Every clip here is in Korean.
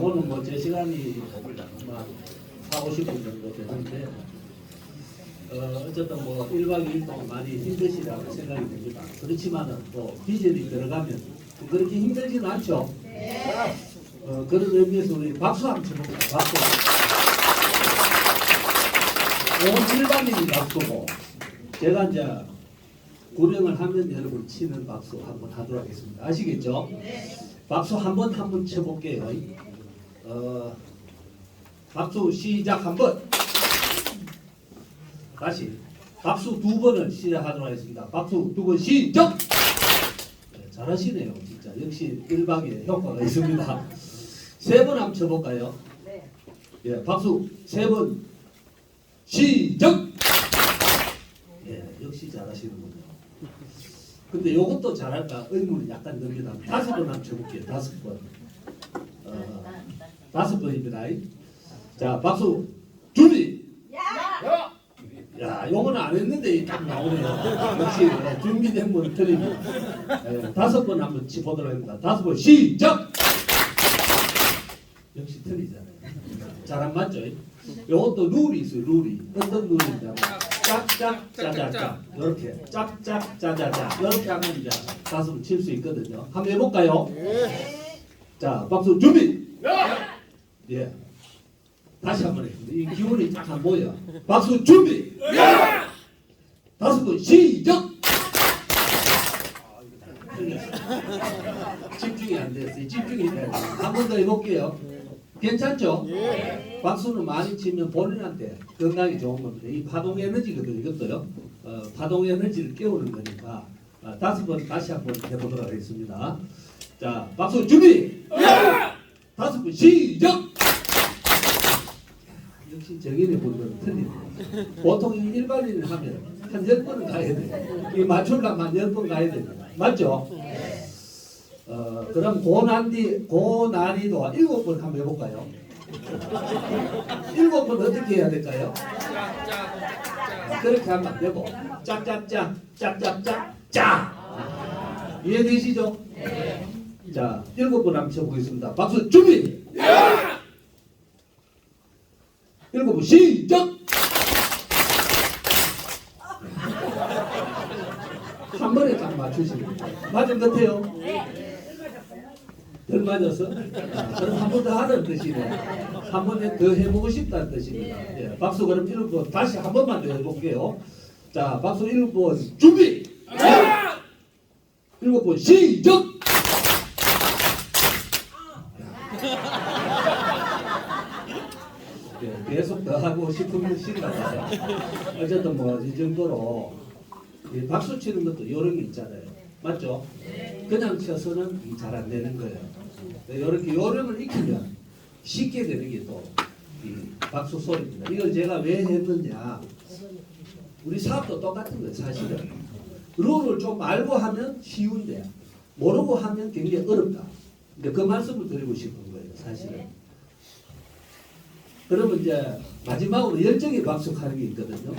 오늘 뭐 제 시간이 아마 4, 50분 정도 되는데 어쨌든 뭐 1박 2일 동안 많이 힘드시다고 생각이 됩니다. 그렇지만은 또 비전이 들어가면 그렇게 힘들지는 않죠. 그런 의미에서 우리 박수 한번 쳐봅니다. 박수. 온 일반인이 박수고 제가 이제 구령을 하면 여러분 치는 박수 한번 하도록 하겠습니다. 아시겠죠? 박수 한번 쳐볼게요. 박수 시작 한번. 다시 박수 두 번을 시작하도록 하겠습니다. 박수 두 번 시작. 네, 잘하시네요. 진짜 역시 1박에 효과가 있습니다. 세 번 한번 쳐볼까요? 예, 박수 세 번 시작. 예, 역시 잘하시는군요. 근데 요것도 잘할까 의문이 약간 듭니다. 5번 한번 쳐볼게요. 5번. 5번입니다. 자, 박수 준비. 야, 요거는 안 했는데 딱 나오네요. 역시 준비된 분 틀리고. 5번 한번 쳐보도록 합니다. 5번 시작. 역시 틀리잖아요. 잘 안 맞죠? 요것도 룰이 있어요. 룰이 어떤 룰이냐면 짝짝 짜자자 이렇게 짝짝 짜자자 이렇게 하면 이제 5번 칠 수 있거든요. 한번 해볼까요? 자, 박수 준비. 예. 다시 한번 해봅니다. 이 기운이 딱 안 보여. 박수 준비. 5번 시작. 집중이 안 됐어요. 집중이 돼야 돼요. 한 번 더 해볼게요. 괜찮죠? 박수는 많이 치면 본인한테 건강이 좋은 겁니다. 이 파동 에너지거든요. 이것도요. 파동 에너지를 깨우는 거니까 5번 다시 한번 해보도록 하겠습니다. 자, 박수 준비. 5번 시작. 역시 정인의 분들은 틀리네요. 보통 일반인을 하면 한 10번은 가야 돼요. 이 맞추려면 한 10번 가야 됩니다. 맞죠? 그럼 고난이도 7번 한번 해볼까요? 7번 어떻게 해야 될까요? 그렇게 하면 안 되고 짝짝짝 짝짝짝 짝 이해되시죠? 자, 7번 한번 쳐보겠습니다. 박수 준비. 7번 시작. 한 번에 딱 맞추시면 맞은 것 같아요. 덜 맞아서? 그럼 한 번 더 하는 뜻이네. 한 번 더 해보고 싶다는 뜻입니다. 예, 박수 그럼 1번 다시 한 번만 더 해볼게요. 자, 박수 1번 준비. 7번 시작. 예, 계속 더 하고 싶은 시가 나요. 어쨌든 뭐 이 정도로 박수 치는 것도 요령이 있잖아요. 맞죠? 그냥 쳐서는 잘 안 되는 거예요. 이렇게 요령을 익히면 쉽게 되는 게 또 박수 소리입니다. 이걸 제가 왜 했느냐. 우리 사업도 똑같은 거예요. 사실은. 룰을 좀 알고 하면 쉬운데 모르고 하면 굉장히 어렵다. 근데 그 말씀을 드리고 싶은 거예요. 사실은. 그러면 이제 마지막으로 열정의 박수하는 게 있거든요.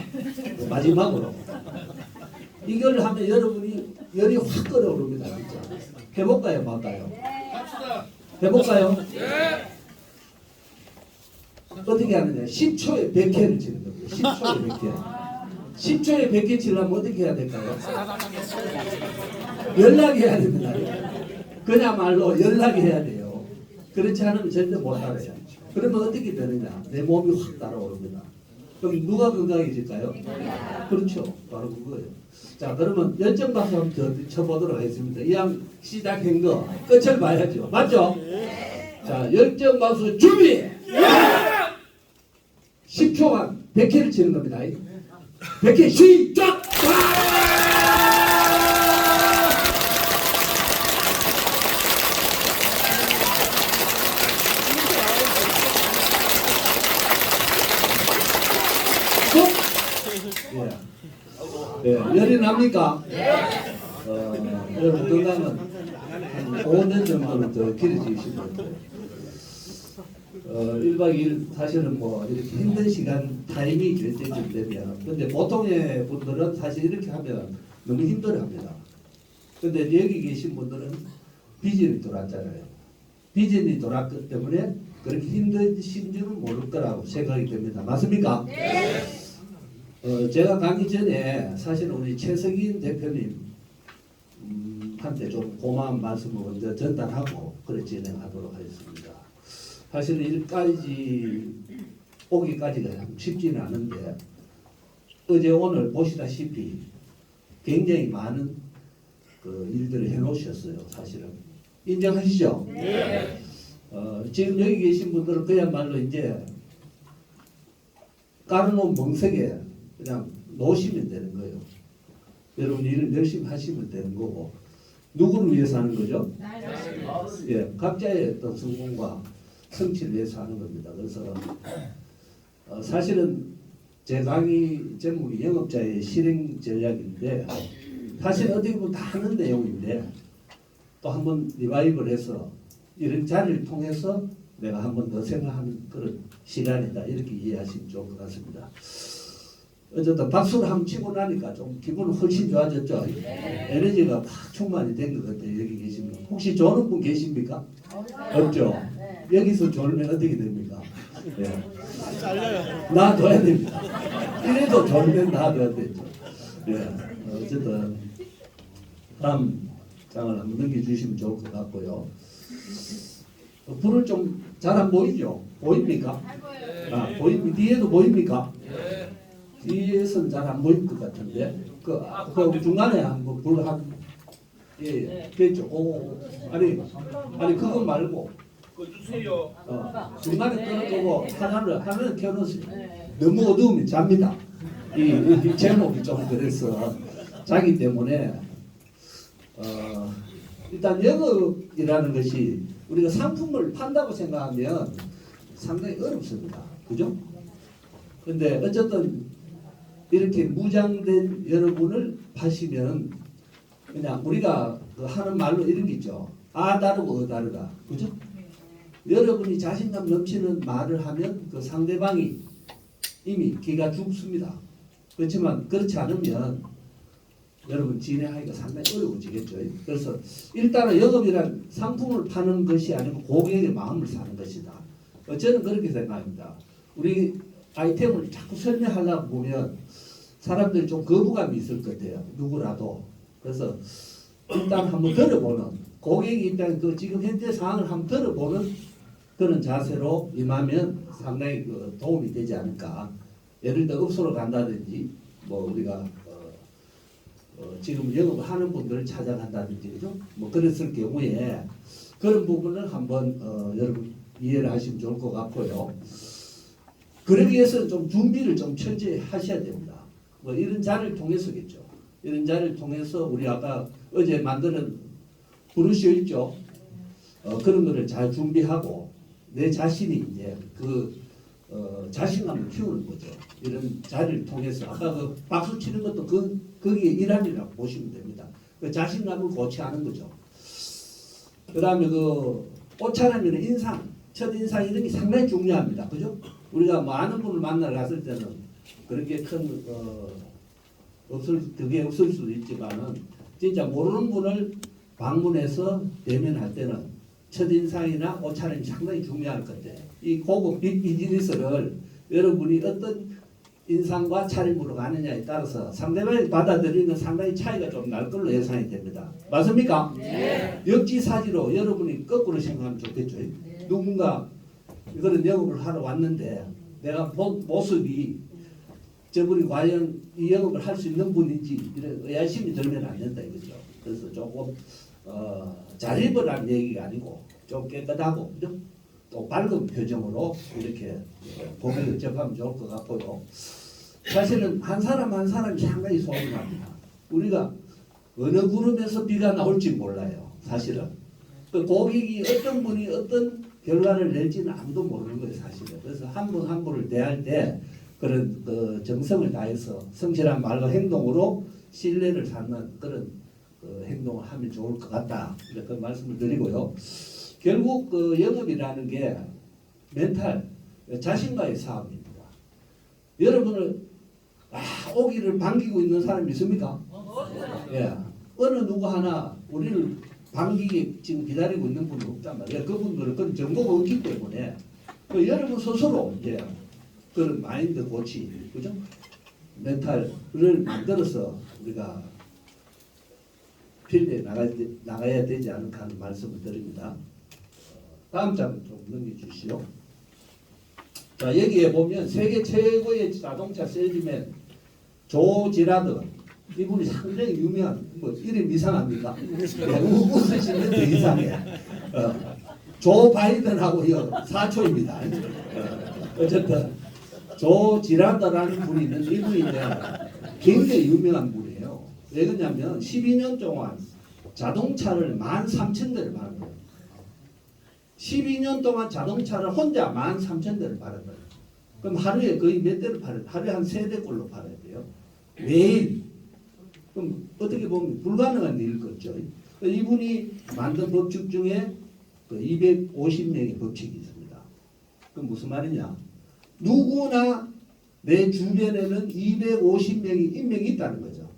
마지막으로. 이걸 하면 여러분이 열이 확 끓어오릅니다. 진짜. 해볼까요? 말까요? 해볼까요? 어떻게 하느냐. 10초에 100회를 치는 겁니다. 10초에 100회. 10초에 100회 치려면 어떻게 해야 될까요? 연락해야 됩니다. 그야말로 연락해야 돼요. 그렇지 않으면 절대 못 알아요. 그러면 어떻게 되느냐. 내 몸이 확 따라오릅니다. 그럼 누가 건강해질까요? 그렇죠. 바로 그거예요. 자, 그러면 열정 박수 한번 더 쳐보도록 하겠습니다. 이왕 시작한 거 끝을 봐야죠. 맞죠? 자, 열정 박수 준비! 10초간 100회를 치는 겁니다. 100회 시작! 예, 열이 납니까? 여러분 건강은 한 5년 정도는 더 길어지시면 돼요. 1박 2일 사실은 뭐 이렇게 힘든 시간 타이밍이 되기 때문에 근데 보통의 분들은 사실 이렇게 하면 너무 힘들어합니다. 근데 여기 계신 분들은 비전이 돌았잖아요. 비전이 돌았기 때문에 그렇게 힘드신 줄은 모를 거라고 생각이 됩니다. 맞습니까? 제가 가기 전에 사실 우리 최석인 대표님 한테 좀 고마운 말씀을 먼저 전달하고 그래 진행하도록 하겠습니다. 사실 일까지 오기까지가 쉽지는 않은데 어제 오늘 보시다시피 굉장히 많은 그 일들을 해놓으셨어요. 사실은 인정하시죠? 네. 지금 여기 계신 분들은 그야말로 이제 깔아놓은 멍석에 그냥 놓으시면 되는 거예요. 여러분 일을 열심히 하시면 되는 거고 누구를 위해서 하는 거죠? 예, 각자의 어떤 성공과 성취를 위해서 하는 겁니다. 그래서 사실은 제 강의 제목이 영업자의 실행 전략인데 사실 어떻게 보면 다 하는 내용인데 또 한번 리바이벌 해서 이런 자리를 통해서 내가 한번 더 생각하는 그런 시간이다 이렇게 이해하시면 좋을 것 같습니다. 어쨌든 박수를 한번 치고 나니까 좀 기분은 훨씬 좋아졌죠. 에너지가 확 충만이 된 것 같아요. 여기 계시면 혹시 조는 분 계십니까? 없죠. 여기서 졸면 어떻게 됩니까? 예. 잘려요. 놔둬야 됩니다. 이래도 졸면 놔둬야 되죠. 예. 어쨌든 다음 장을 한번 넘겨주시면 좋을 것 같고요. 불을 좀 잘 안 보이죠? 보입니까? 보입니다. 뒤에도 보입니까? 뒤에서는 잘 안 보일 것 같은데 그 중간에 한번 불 한 예, 됐죠. 아니 그거 말고 주세요. 중간에 끄는 거고 하나를 켜놓으세요. 너무 어두우면 잡니다. 이 제목이 좀 그래서 자기 때문에 일단 영업이라는 것이 우리가 상품을 판다고 생각하면 상당히 어렵습니다. 그죠? 근데 어쨌든 이렇게 무장된 여러분을 파시면 그냥 우리가 하는 말로 이런 게 있죠. 아 다르고 어 다르다. 그죠? 여러분이 자신감 넘치는 말을 하면 그 상대방이 이미 기가 죽습니다. 그렇지만 그렇지 않으면 여러분 진행하기가 상당히 어려워지겠죠. 그래서 일단은 영업이란 상품을 파는 것이 아니고 고객의 마음을 사는 것이다. 저는 그렇게 생각합니다. 우리 아이템을 자꾸 설명하려고 보면 사람들이 좀 거부감이 있을 것 같아요. 누구라도. 그래서 일단 한번 들어보는 고객 입장에 그 지금 현재 상황을 한번 들어보는 그런 자세로 임하면 상당히 그 도움이 되지 않을까. 예를 들어 업소로 간다든지 뭐 우리가 지금 영업을 하는 분들을 찾아간다든지 그죠? 뭐 그랬을 경우에 그런 부분을 한번 여러분 이해를 하시면 좋을 것 같고요. 그러기 위해서는 좀 준비를 좀 철저히 하셔야 됩니다. 뭐 이런 자리를 통해서겠죠. 이런 자리를 통해서 우리 아까 어제 만드는 브루시오 있죠. 그런 거를 잘 준비하고 내 자신이 이제 그 자신감을 키우는 거죠. 이런 자리를 통해서 아까 그 박수 치는 것도 거기에 일환이라고 보시면 됩니다. 그 자신감을 고취하는 거죠. 그다음에 그 옷차림이나 인상, 첫 인상 이런 게 상당히 중요합니다. 그죠? 우리가 많은 분을 만나러 갔을 때는 그렇게 큰 그게 없을 수도 있지만은 진짜 모르는 분을 방문해서 대면할 때는 첫인상이나 옷차림이 상당히 중요할 것 같아요. 이 고급 비즈니스를 여러분이 어떤 인상과 차림으로 가느냐에 따라서 상대방이 받아들이는 상당히 차이가 좀 날 걸로 예상이 됩니다. 맞습니까? 네. 역지사지로 여러분이 거꾸로 생각하면 좋겠죠. 네. 누군가 이거는 영업을 하러 왔는데 내가 본 모습이 저분이 과연 이 영업을 할 수 있는 분인지 이런 의아심이 들면 안 된다 이거죠. 그래서 조금 잘 입으라는 얘기가 아니고 좀 깨끗하고 그죠? 또 밝은 표정으로 이렇게 고객을 접하면 좋을 것 같고요. 사실은 한 사람 한 사람이 상당히 소중합니다. 우리가 어느 그룹에서 비가 나올지 몰라요. 사실은 그 고객이 어떤 분이 어떤 결과를 낼지는 아무도 모르는 거예요. 사실은. 그래서 한 분 한 분을 대할 때 그런 그 정성을 다해서 성실한 말과 행동으로 신뢰를 쌓는 그런 행동을 하면 좋을 것 같다. 이렇게 말씀을 드리고요. 결국 그 영업이라는 게 멘탈, 자신과의 싸움입니다. 여러분을 오기를 반기고 있는 사람이 있습니까? 예. 어느 누구 하나 우리를 반기게 지금 기다리고 있는 분은 없단 말이에요. 그분들은 그런 정보가 없기 때문에 그 여러분 스스로 이제 그런 마인드 고치, 그죠? 멘탈을 만들어서 우리가 필드에 나가야 되지 않을까 하는 말씀을 드립니다. 다음 장 좀 넘겨주시오. 자, 여기에 보면 세계 최고의 자동차 셀즈맨 조 지라드, 이분이 상당히 유명한, 뭐 이름 이상합니까? 네, 웃으시면 더 이상해. 조 바이든하고요 사초입니다. 어쨌든 조 지라드라는 분이 있는데 이분이 굉장히 유명한 분이에요. 왜 그러냐면 12년 동안 자동차를 13,000대를 팔은 거예요. 12년 동안 자동차를 혼자 13,000대를 팔은 거예요. 그럼 하루에 거의 몇 대를 팔아요? 하루에 한 3대꼴로 팔아야 돼요. 매일. 그럼 어떻게 보면 불가능한 일이겠죠. 이분이 만든 법칙 중에 250명의 법칙이 있습니다. 그럼 무슨 말이냐? 누구나 내 주변에는 250명이 인명이 있다는 거죠.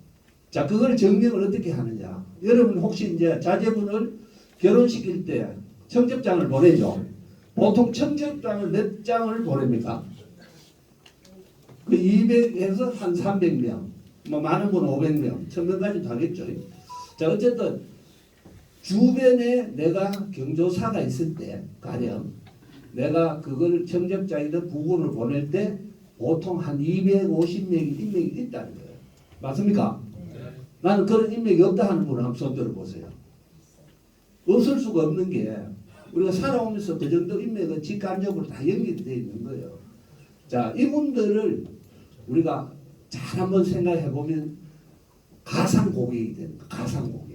자, 그걸 증명을 어떻게 하느냐? 여러분 혹시 이제 자제분을 결혼시킬 때 청첩장을 보내죠. 보통 청첩장을 몇 장을 보냅니까? 그 200에서 한 300명, 뭐 많은 분 500명, 1000명까지도 하겠죠. 자, 어쨌든 주변에 내가 경조사가 있을 때 가령 내가 그걸 청첩장이든 부고를 보낼 때 보통 한 250명이 인명이 있다는 거예요. 맞습니까? 나는 그런 인맥이 없다 하는 분을 한번 손 들어보세요. 없을 수가 없는 게 우리가 살아오면서 그 정도 인맥은 직간접으로 다 연결이 되어 있는 거예요. 자, 이분들을 우리가 잘 한번 생각해 보면 가상 고객이 되는 거예요. 가상 고객.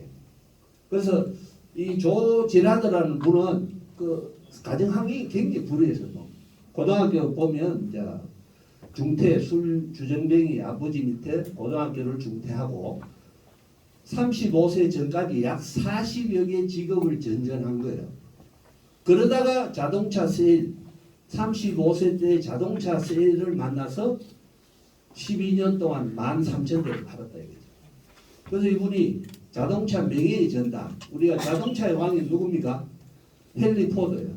그래서 이 조 지라드라는 분은 그 가정 환경이 굉장히 불우해서 뭐 고등학교 보면 이제 중퇴 술 주정뱅이 아버지 밑에 고등학교를 중퇴하고 35세 전까지 약 40여 개 직업을 전전한 거예요. 그러다가 자동차 세일 35세 때 자동차 세일을 만나서 12년 동안 13,000대를 팔았다 이거죠. 그래서 이분이 자동차 명예의 전당, 우리가 자동차의 왕이 누굽니까? 헨리 포드예요.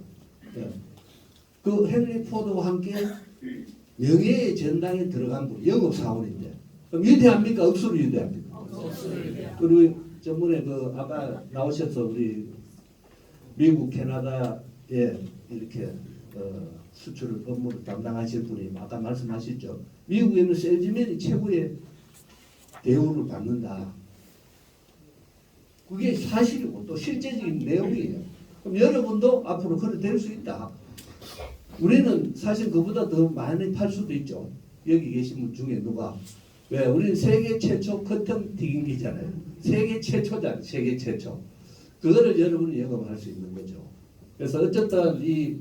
예. 그 헨리 포드와 함께 명예의 전당에 들어간 분, 영업사원인데 그럼 위대합니까? 억수로 위대합니까? 그리고 전번에 그 아까 나오셔서 우리 미국 캐나다에 이렇게 수출 업무를 담당하실 분이 아까 말씀하셨죠. 미국에는 셀즈맨이 최고의 대우를 받는다. 그게 사실이고 또 실제적인 내용이에요. 그럼 여러분도 앞으로 그래 될 수 있다. 우리는 사실 그보다 더 많이 팔 수도 있죠. 여기 계신 분 중에 누가 왜 우리는 세계 최초 커튼 튀김기잖아요. 세계 최초잖아요. 세계 최초. 그거를 여러분이 영업할 수 있는 거죠. 그래서 어쨌든 이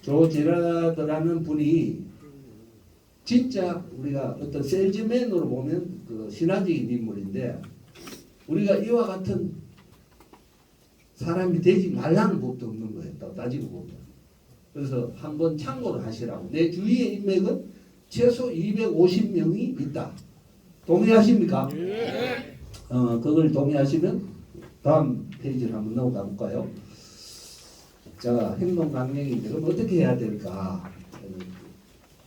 조 지라드라는 분이 진짜 우리가 어떤 셀즈맨으로 보면 그 신화적인 인물인데 우리가 이와 같은 사람이 되지 말라는 법도 없는 거예요. 또 따지고 보면. 그래서 한번 참고를 하시라고. 내 주위의 인맥은 최소 250명이 있다. 동의하십니까? 그걸 동의하시면 다음 페이지를 한번 넘어가 볼까요? 자, 행동 강령인데 그럼 어떻게 해야 될까?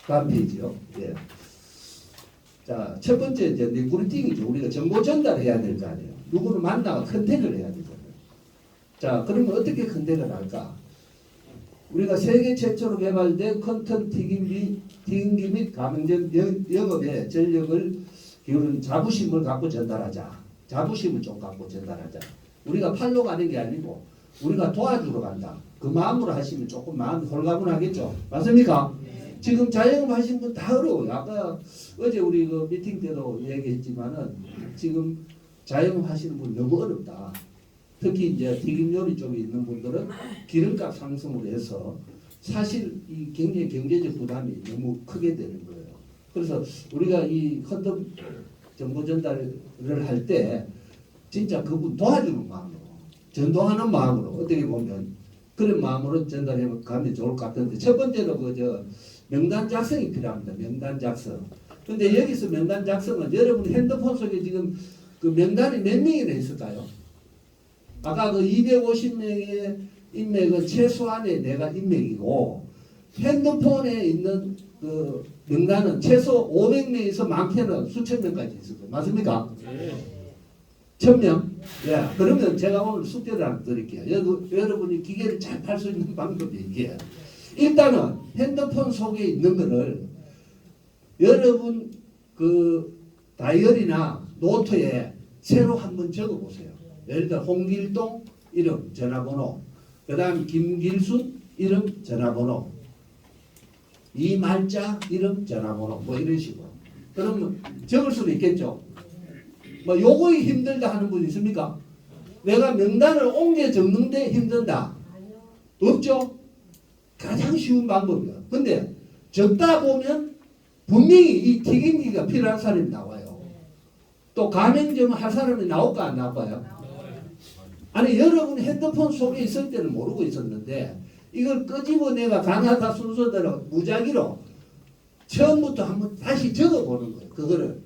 다음 페이지요. 예. 자, 첫 번째 이제 리크루팅이죠. 우리가 정보 전달해야 될 거 아니에요. 누구를 만나고 컨택을 해야 되잖아요. 자, 그러면 어떻게 컨택을 할까? 우리가 세계 최초로 개발된 컨텐츠 튀김기 및 가맹점 영업에 전력을 기울인 자부심을 갖고 전달하자. 자부심을 좀 갖고 전달하자. 우리가 팔로 가는 게 아니고 우리가 도와주러 간다. 그 마음으로 하시면 조금 마음이 홀가분하겠죠. 맞습니까? 네. 지금 자영업 하신 분 다 어려워요. 아까 어제 우리 그 미팅 때도 얘기했지만은 지금 자영업 하시는 분 너무 어렵다. 특히 이제 튀김 요리 쪽에 있는 분들은 기름값 상승을 해서 사실 이 굉장히 경제적 부담이 너무 크게 되는 거예요. 그래서 우리가 이 컨텐츠 정보 전달을 할 때 진짜 그분 도와주는 마음으로 전도하는 마음으로 어떻게 보면 그런 마음으로 전달해 가면 좋을 것 같은데 첫 번째로 그저 명단 작성이 필요합니다. 명단 작성. 근데 여기서 명단 작성은 여러분 핸드폰 속에 지금 그 명단이 몇 명이나 있을까요? 아까 그 250명의 인맥은 최소한의 내가 인맥이고 핸드폰에 있는 그 명단은 최소 500명에서 많게는 수천 명까지 있을 거예요. 맞습니까? 1000명? 예. 그러면 제가 오늘 숙제를 하나 드릴게요. 여러분이 기계를 잘 팔 수 있는 방법이 이게. 일단은 핸드폰 속에 있는 거를 여러분 그 다이어리나 노트에 새로 한번 적어 보세요. 예를 들어 홍길동 이름 전화번호, 그 다음 김길순 이름 전화번호, 이말자 이름 전화번호 뭐 이런 식으로. 그러면 적을 수도 있겠죠. 뭐 요거이 힘들다 하는 분 있습니까? 내가 명단을 옮겨 적는데 힘든다. 없죠? 가장 쉬운 방법이야. 근데 적다 보면 분명히 이 튀김기가 필요한 사람이 나와요. 또 가맹점 할 사람이 나올까 안 나올까요? 아니 여러분 핸드폰 속에 있을 때는 모르고 있었는데 이걸 끄집어 내가 가나다 순서대로 무작위로 처음부터 한번 다시 적어보는 거예요. 그거를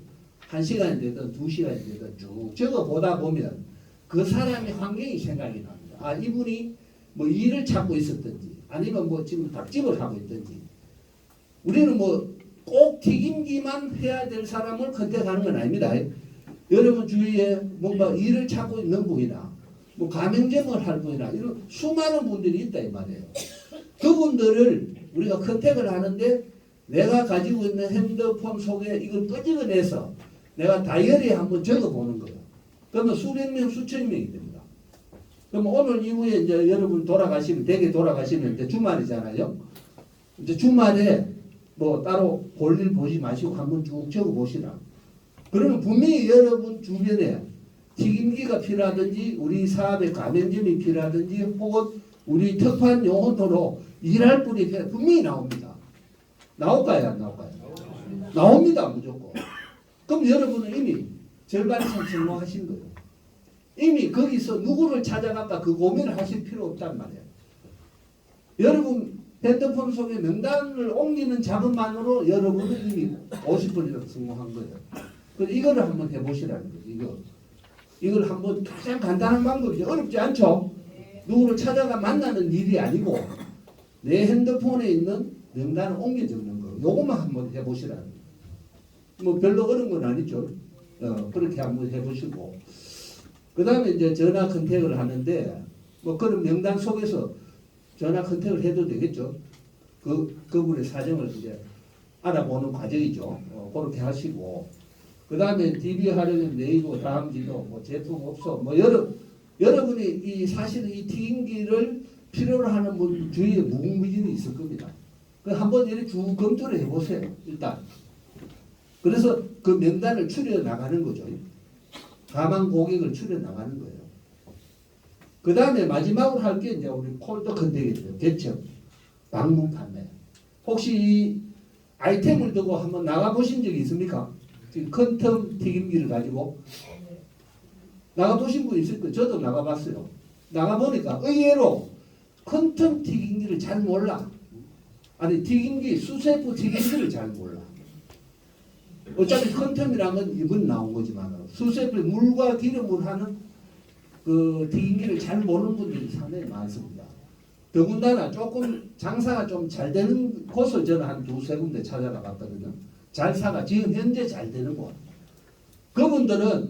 1시간이 되든 2시간이 되든 쭉 적어보다 보면 그 사람의 환경이 생각이 납니다. 아 이분이 뭐 일을 찾고 있었든지 아니면 뭐 지금 닭집을 하고 있든지 우리는 뭐 꼭 튀김기만 해야 될 사람을 선택하는 건 아닙니다. 여러분 주위에 뭔가 일을 찾고 있는 분이나 뭐 가맹점을 할 분이나 이런 수많은 분들이 있다 이 말이에요. 그분들을 우리가 컨택을 하는데 내가 가지고 있는 핸드폰 속에 이걸 끄집어내서 내가 다이어리에 한번 적어보는 거예요. 그러면 수백 명, 수천 명이 됩니다. 그럼 오늘 이후에 이제 여러분 돌아가시면, 댁에 돌아가시면 이제 주말이잖아요. 이제 주말에 뭐 따로 볼일 보지 마시고 한번 쭉 적어보시라. 그러면 분명히 여러분 주변에 튀김기가 필요하든지 우리 사업에 가맹점이 필요하든지 혹은 우리 특판 용어도로 일할 분이 분명히 나옵니다. 나올까요? 안 나올까요? 나옵니다. 무조건. 그럼 여러분은 이미 절반 이상 성공하신 거예요. 이미 거기서 누구를 찾아갈까 그 고민을 하실 필요 없단 말이에요. 여러분 핸드폰 속에 명단을 옮기는 작업만으로 여러분은 이미 50% 이상 성공한 거예요. 그래서 이거를 한번 해보시라는 거예요. 이걸 한번 가장 간단한 방법이죠. 어렵지 않죠? 누구를 찾아가 만나는 일이 아니고 내 핸드폰에 있는 명단을 옮겨 적는 거. 요것만 한번 해보시라는 거예요. 뭐 별로 어려운 건 아니죠. 그렇게 한번 해보시고 그 다음에 이제 전화 컨택을 하는데 뭐 그런 명단 속에서 전화 컨택을 해도 되겠죠. 그분의 사정을 이제 알아보는 과정이죠. 그렇게 하시고 그 다음에 TV 하려면 네이버 다음지도 뭐 제품 업소 뭐 여러분이 이 사실은 이 튀김기를 필요로 하는 분 주위에 무궁무진이 있을 겁니다. 그 한번 이렇게 쭉 검토를 해보세요. 일단 그래서 그 명단을 추려 나가는 거죠. 가망 고객을 추려 나가는 거예요. 그 다음에 마지막으로 할 게 이제 우리 콜드 컨택이죠. 개척, 방문 판매. 혹시 이 아이템을 두고 한번 나가보신 적이 있습니까? 지금 컨텀 튀김기를 가지고 나가보신 분 있을 거예요. 저도 나가봤어요. 나가보니까 의외로 컨텀 튀김기를 잘 몰라. 아니 튀김기, 수세포 튀김기를 잘 몰라. 어차피 컨텀이란 건 이번 나온 거지만 수세포 물과 기름을 하는 그 튀김기를 잘 모르는 분들이 상당히 많습니다. 더군다나 조금 장사가 좀 잘 되는 곳을 저는 한 두세 군데 찾아가 봤거든요. 잘 사가 지금 현재 잘 되는 곳. 그분들은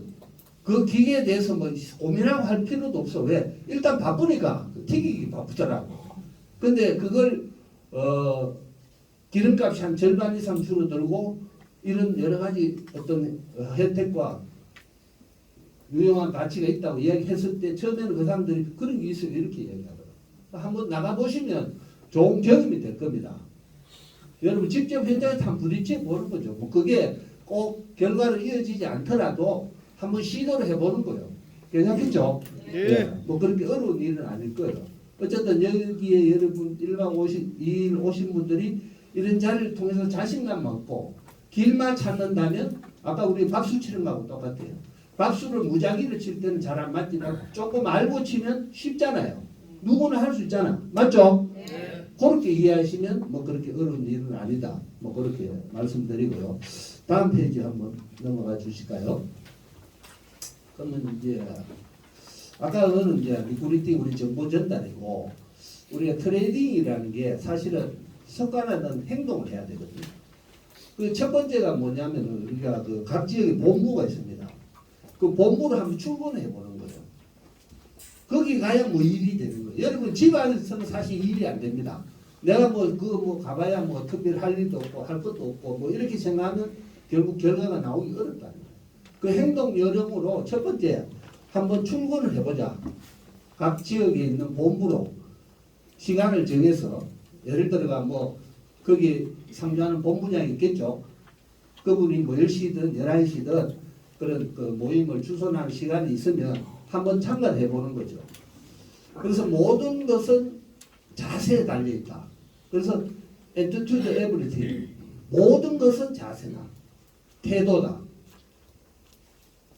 그 기계에 대해서 뭐 고민하고 할 필요도 없어. 왜? 일단 바쁘니까 튀기기 바쁘더라고. 근데 그걸 기름값이 한 절반 이상 줄어들고 이런 여러 가지 어떤 혜택과 유용한 가치가 있다고 이야기했을 때 처음에는 그 사람들이 그런 게 있어요. 이렇게 이야기하더라고요. 한번 나가보시면 좋은 경험이 될 겁니다. 여러분 직접 현장에 한번 부딪혀 보는 거죠. 뭐 그게 꼭 결과를 이어지지 않더라도 한번 시도를 해보는 거예요. 괜찮겠죠? 예. 뭐 그렇게 어려운 일은 아닐 거예요. 어쨌든 여기에 여러분 1박 2일 오신 분들이 이런 자리를 통해서 자신감 얻고 길만 찾는다면 아까 우리 박수 치는 거하고 똑같아요. 박수를 무작위로 칠 때는 잘 안 맞지만 조금 알고 치면 쉽잖아요. 누구나 할 수 있잖아. 맞죠? 네. 그렇게 이해하시면 뭐 그렇게 어려운 일은 아니다. 뭐 그렇게 말씀드리고요. 다음 페이지 한번 넘어가 주실까요? 그러면 이제 아까는 이제 리크루팅 우리 정보 전달이고 우리가 트레이딩이라는 게 사실은 습관화된 행동을 해야 되거든요. 그 첫 번째가 뭐냐면은 우리가 그 각 지역에 본부가 있습니다. 그 본부를 한번 출근해 보는 거예요. 거기 가야 뭐 일이 되는 거예요. 여러분 집 안에서는 사실 일이 안 됩니다. 내가 뭐 가봐야 뭐 특별히 할 일도 없고 할 것도 없고 뭐 이렇게 생각하면 결국 결과가 나오기 어렵다는 거예요. 그 행동 요령으로 첫 번째 한번 출근을 해보자. 각 지역에 있는 본부로 시간을 정해서 예를 들어가 뭐 거기 상주하는 본부장이 있겠죠. 그분이 뭐 10시든 11시든 그런 그 모임을 주선하는 시간이 있으면 한번 참가해 보는 거죠. 그래서 모든 것은 자세에 달려 있다. 그래서 attitude, everything. 모든 것은 자세나 태도다.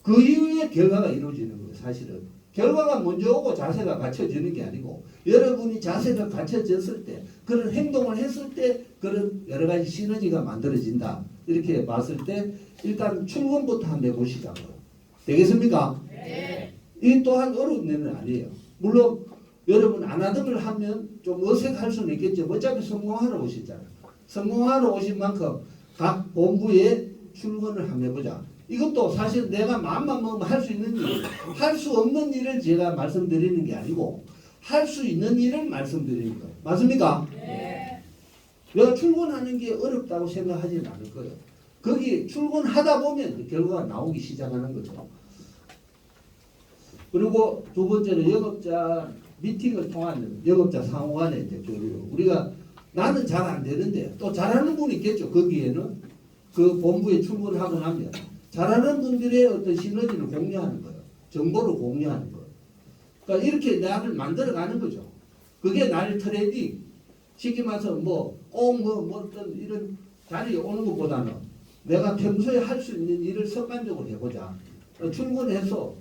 그 이후에 결과가 이루어지는 거예요. 사실은 결과가 먼저 오고 자세가 갖춰지는 게 아니고 여러분이 자세가 갖춰졌을 때 그런 행동을 했을 때 그런 여러 가지 시너지가 만들어진다. 이렇게 봤을 때 일단 출근부터 한번 해보시자고요. 되겠습니까? 네. 이 또한 어려운 일은 아니에요. 물론 여러분 안 하던 걸 하면 좀 어색할 수는 있겠죠. 어차피 성공하러 오시잖아요. 성공하러 오신 만큼 각 본부에 출근을 한번 해보자. 이것도 사실 내가 마음만 먹으면 할 수 있는 일, 할 수 없는 일을 제가 말씀드리는 게 아니고 할 수 있는 일을 말씀드리는 거예요. 맞습니까? 네. 내가 출근하는 게 어렵다고 생각하지는 않을 거예요. 거기 출근하다 보면 결과가 나오기 시작하는 거죠. 그리고 두 번째는 영업자 미팅을 통한 영업자 상호 간의 이제 교류. 우리가 나는 잘 안 되는데 또 잘하는 분이 있겠죠. 거기에는 그 본부에 출근하고 나면 잘하는 분들의 어떤 시너지를 공유하는 거예요. 정보를 공유하는 거예요. 그러니까 이렇게 나를 만들어가는 거죠. 그게 나를 트레이딩. 쉽게 말해서 어떤 이런 자리에 오는 것보다는 내가 평소에 할 수 있는 일을 습관적으로 해보자. 출근해서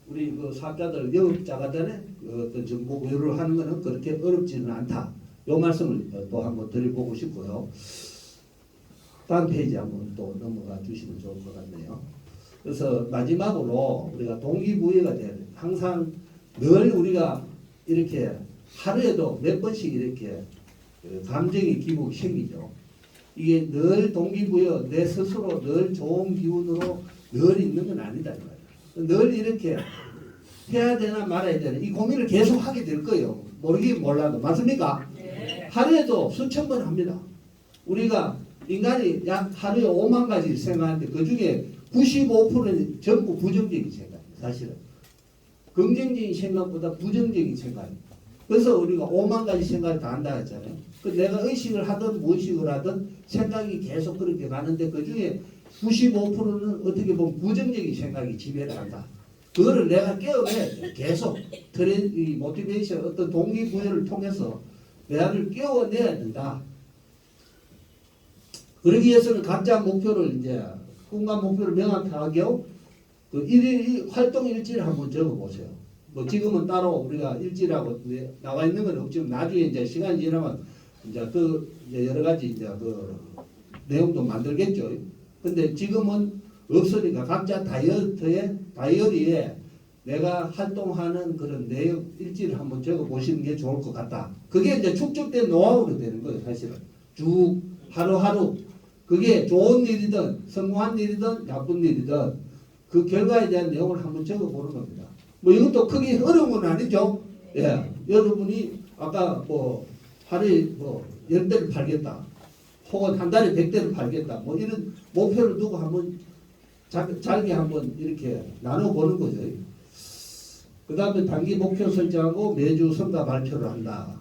우리 그 사업자들 영업자가 되는 어떤 정보 공유를 하는 것은 그렇게 어렵지는 않다. 이 말씀을 또 한번 드려보고 싶고요. 다음 페이지 한번 또 넘어가 주시면 좋을 것 같네요. 그래서 마지막으로 우리가 동기부여가 돼야 돼요. 항상 늘 우리가 이렇게 하루에도 몇 번씩 이렇게 감정의 기복이 생기죠. 이게 늘 동기부여, 내 스스로 늘 좋은 기운으로 늘 있는 건 아니다. 늘 이렇게 해야 되나 말아야 되나 이 고민을 계속 하게 될 거예요. 모르긴 몰라도. 맞습니까? 네. 하루에도 수천 번 합니다. 우리가 인간이 약 하루에 5만 가지 생각하는데 그 중에 95%는 전부 부정적인 생각이에요. 사실은. 긍정적인 생각보다 부정적인 생각입니다. 그래서 우리가 5만 가지 생각을 다 한다 했잖아요. 그 내가 의식을 하든 무의식을 하든 생각이 계속 그렇게 가는데 그 중에 95%는 어떻게 보면 부정적인 생각이 지배를 한다. 그거를 내가 깨어내야 돼. 계속 이 모티베이션 어떤 동기부여를 통해서 내가를 깨워내야 된다. 그러기 위해서는 각자 목표를 이제 꿈과 목표를 명확하게 그 일일 활동 일지를 한번 적어보세요. 뭐 지금은 따로 우리가 일지라고 나와 있는 건 없지만 나중에 이제 시간이 지나면 이제 이제 여러 가지 이제 그 내용도 만들겠죠. 근데 지금은 없으니까 각자 다이어리에 내가 활동하는 그런 내용 일지를 한번 적어 보시는 게 좋을 것 같다. 그게 이제 축적된 노하우로 되는 거예요, 사실은. 쭉 하루하루 그게 좋은 일이든 성공한 일이든 나쁜 일이든 그 결과에 대한 내용을 한번 적어 보는 겁니다. 뭐 이것도 크게 어려운 건 아니죠. 예. 여러분이 아까 하루에 10대를 팔겠다. 혹은 한 달에 100대를 팔겠다. 뭐 이런 목표를 두고 한번 잘게 한번 이렇게 나눠보는 거죠. 그 다음에 단기 목표 설정하고 매주 성과 발표를 한다.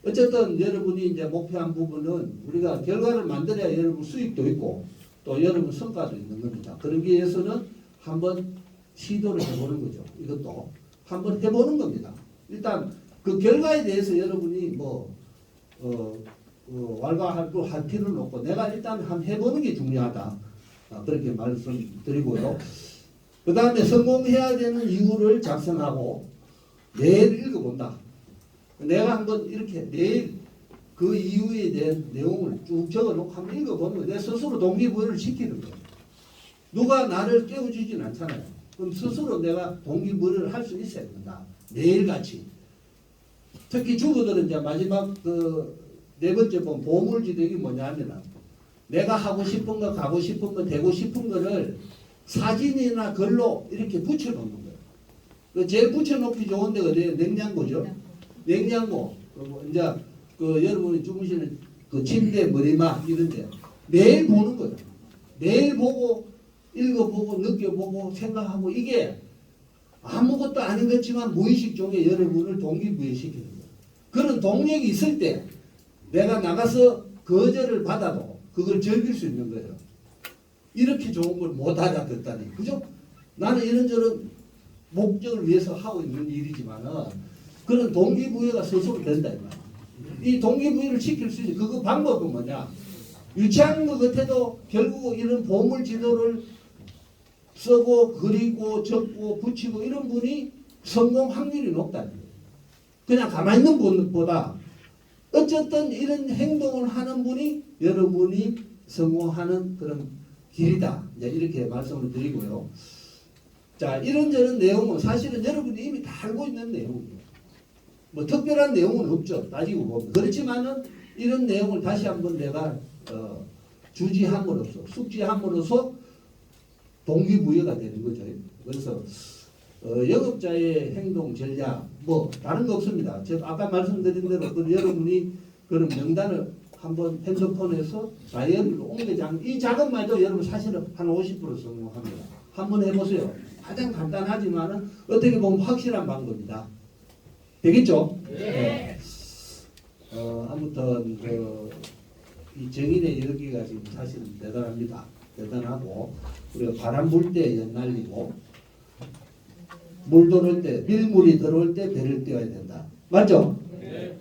어쨌든 여러분이 이제 목표한 부분은 우리가 결과를 만들어야 여러분 수익도 있고 또 여러분 성과도 있는 겁니다. 그러기 위해서는 한번 시도를 해보는 거죠. 이것도 한번 해보는 겁니다. 일단 그 결과에 대해서 여러분이 할 필요는 없고 내가 일단 한번 해보는 게 중요하다. 그렇게 말씀드리고요. 그 다음에 성공해야 되는 이유를 작성하고 매일 읽어본다. 내가 한번 이렇게 매일 그 이유에 대한 내용을 쭉 적어놓고 한번 읽어보는 거예요. 내 스스로 동기부여를 시키는 거예요. 누가 나를 깨워주진 않잖아요. 그럼 스스로 내가 동기부여를 할 수 있어야 된다. 매일같이. 특히 주부들은 이제 마지막 그 네 번째 본 보물지덕이 뭐냐면 내가 하고 싶은 거, 가고 싶은 거, 되고 싶은 거를 사진이나 글로 이렇게 붙여놓는 거예요. 그 제일 붙여놓기 좋은 데가 어디예요? 냉장고죠. 냉장고. 그리고 이제 그 여러분이 주무시는 그 침대, 머리막 이런 데 매일 보는 거예요. 매일 보고 읽어보고 느껴보고 생각하고 이게 아무것도 아닌 것지만 무의식 중에 여러분을 동기부여시키는 거예요. 그런 동력이 있을 때 내가 나가서 거절을 받아도 그걸 즐길 수 있는 거예요. 이렇게 좋은 걸 못 알아듣다니. 그죠? 나는 이런저런 목적을 위해서 하고 있는 일이지만은 그런 동기부여가 스스로 된다. 이 동기부여를 시킬 수 있는 그 방법은 뭐냐? 유치한 것 같아도 결국 이런 보물 지도를 쓰고 그리고 적고 붙이고 이런 분이 성공 확률이 높다. 그냥 가만히 있는 분보다 어쨌든 이런 행동을 하는 분이 여러분이 성공하는 그런 길이다. 이제 이렇게 말씀을 드리고요. 자, 이런저런 내용은 사실은 여러분이 이미 다 알고 있는 내용이에요. 뭐 특별한 내용은 없죠. 따지고 보면. 그렇지만은 이런 내용을 다시 한번 내가 주지함으로써 숙지함으로써 동기부여가 되는 거죠. 그래서 영업자의 행동 전략 뭐 다른 거 없습니다. 제가 아까 말씀드린 대로 여러분이 그런 명단을 한번 핸드폰에서 다이어리로 옮겨장 이 작업만도 여러분 사실은 한 50% 성공합니다. 한번 해보세요. 가장 간단하지만은 어떻게 보면 확실한 방법이다. 되겠죠? 네. 아무튼 이 정인의 열기가 지금 사실은 대단합니다. 대단하고 우리가 바람 불 때 연날리고 물 들어올 때 밀물이 들어올 때 배를 띄워야 된다. 맞죠? 네.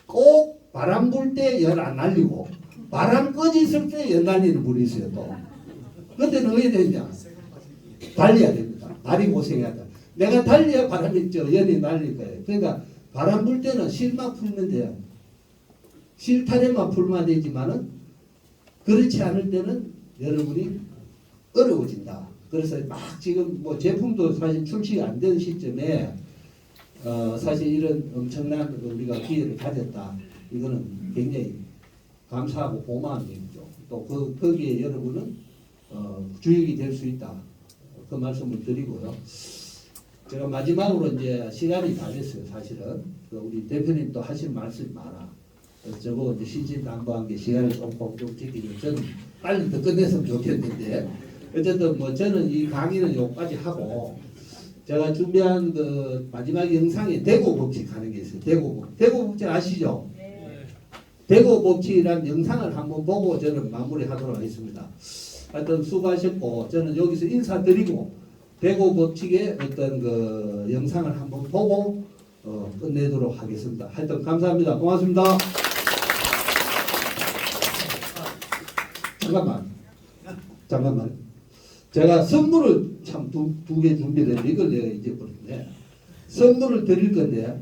꼭 바람 불 때 열 안 날리고 바람 꺼지 있을 때 연 날리는 분이 있어요. 또 그때는 어떻게 되냐? 달려야 됩니다. 다리 고생해야 돼. 내가 달려야 바람이 연이 날릴 거예요. 그러니까 바람 불 때는 실만 풀면 돼요. 실타래만 풀면 되지만은 그렇지 않을 때는 여러분이 어려워진다. 그래서 막 지금 뭐 제품도 사실 출시가 안 된 시점에 사실 이런 엄청난 우리가 기회를 가졌다. 이거는 굉장히 감사하고 고마운 일이죠. 또 거기에 여러분은 주역이 될 수 있다. 그 말씀을 드리고요. 제가 마지막으로 이제 시간이 다 됐어요. 사실은 우리 대표님 또 하실 말씀이 많아. 그래서 저보고 이제 신진당부한 게 시간을 좀 지키고 저는 빨리 더 끝냈으면 좋겠는데 어쨌든 뭐 저는 이 강의는 여기까지 하고 제가 준비한 그 마지막 영상에 대고 법칙 하는 게 있어요. 대고 법칙 아시죠? 네. 대고 법칙이라는 영상을 한번 보고 저는 마무리하도록 하겠습니다. 하여튼 수고하셨고 저는 여기서 인사드리고 대고 법칙의 어떤 그 영상을 한번 보고 끝내도록 하겠습니다. 하여튼 감사합니다. 고맙습니다. 잠깐만. 제가 선물을 참 두 개 준비를 했는데 이걸 내가 잊어버렸네. 선물을 드릴 건데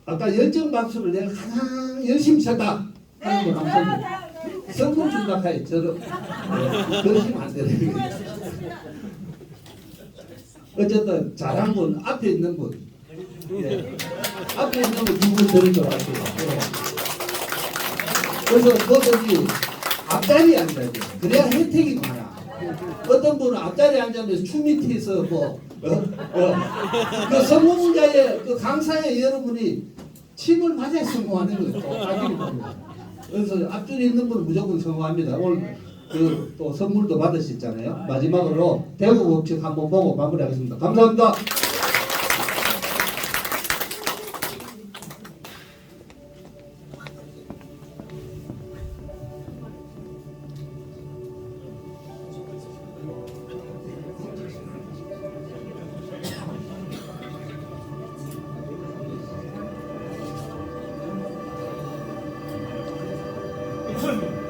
아까 열정 박수를 내가 가장 열심히 쳤다 하는 분 한 번 선물 준다 하여 저를 그러시면 안 되는 거예요. 어쨌든 잘한 분 앞에 있는 분 앞에 있는 분 두 분 드리도록 할게요. 그래서 뭐든지 앞자리에 앉아야 돼요. 그래야 혜택이 많아. 어떤 분은 앞자리에 앉으면서 추미티에서 그 성공자의 그 강사의 여러분이 침을 맞아 성공하는 거예요. 그래서 앞줄에 있는 분은 무조건 성공합니다. 오늘 또 선물도 받으셨잖아요. 마지막으로 대구 법칙 한번 보고 마무리하겠습니다. 감사합니다. 무슨